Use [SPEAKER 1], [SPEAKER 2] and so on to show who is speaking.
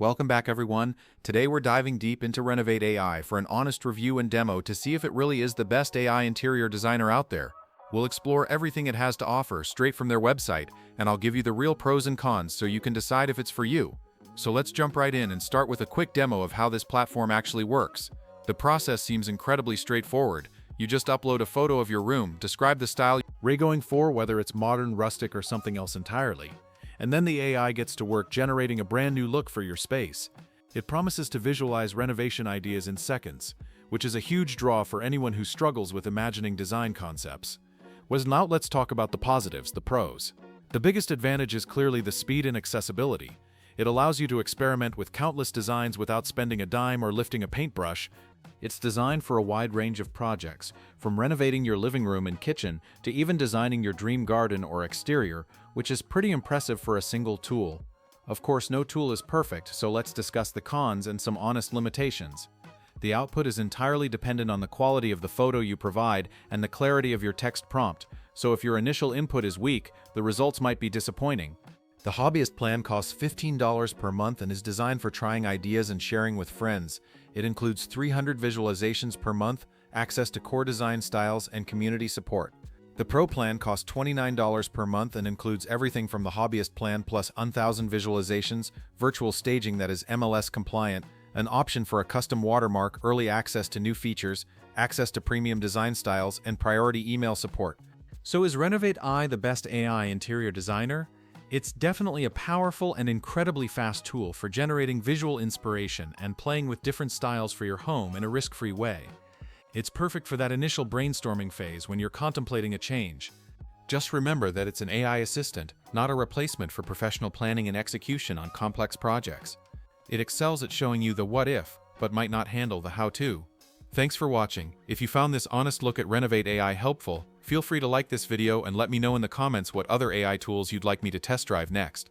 [SPEAKER 1] Welcome back, everyone. Today we're diving deep into Renovate AI for an honest review and demo to see if it really is the best AI interior designer out there. We'll explore everything it has to offer straight from their website, and I'll give you the real pros and cons so you can decide if it's for you. So let's jump right in and start with a quick demo of how this platform actually works. The process seems incredibly straightforward. You just upload a photo of your room, describe the style you're going for, whether it's modern, rustic, or something else entirely. And then the AI gets to work generating a brand new look for your space. It promises to visualize renovation ideas in seconds, which is a huge draw for anyone who struggles with imagining design concepts. Well, now let's talk about the positives, the pros. The biggest advantage is clearly the speed and accessibility. It allows you to experiment with countless designs without spending a dime or lifting a paintbrush. It's designed for a wide range of projects, from renovating your living room and kitchen to even designing your dream garden or exterior, which is pretty impressive for a single tool. Of course, no tool is perfect, so let's discuss the cons and some honest limitations. The output is entirely dependent on the quality of the photo you provide and the clarity of your text prompt, so if your initial input is weak, the results might be disappointing. The hobbyist plan costs $15 per month and is designed for trying ideas and sharing with friends. It includes 300 visualizations per month, access to core design styles, and community support. The Pro plan costs $29 per month and includes everything from the hobbyist plan plus 1,000 visualizations, virtual staging that is MLS compliant, an option for a custom watermark, early access to new features, access to premium design styles, and priority email support. So is Renovate AI the best AI interior designer? It's definitely a powerful and incredibly fast tool for generating visual inspiration and playing with different styles for your home in a risk-free way. It's perfect for that initial brainstorming phase when you're contemplating a change. Just remember that it's an AI assistant, not a replacement for professional planning and execution on complex projects. It excels at showing you the what if, but might not handle the how-to. Thanks for watching. If you found this honest look at Renovate AI helpful, feel free to like this video and let me know in the comments what other AI tools you'd like me to test drive next.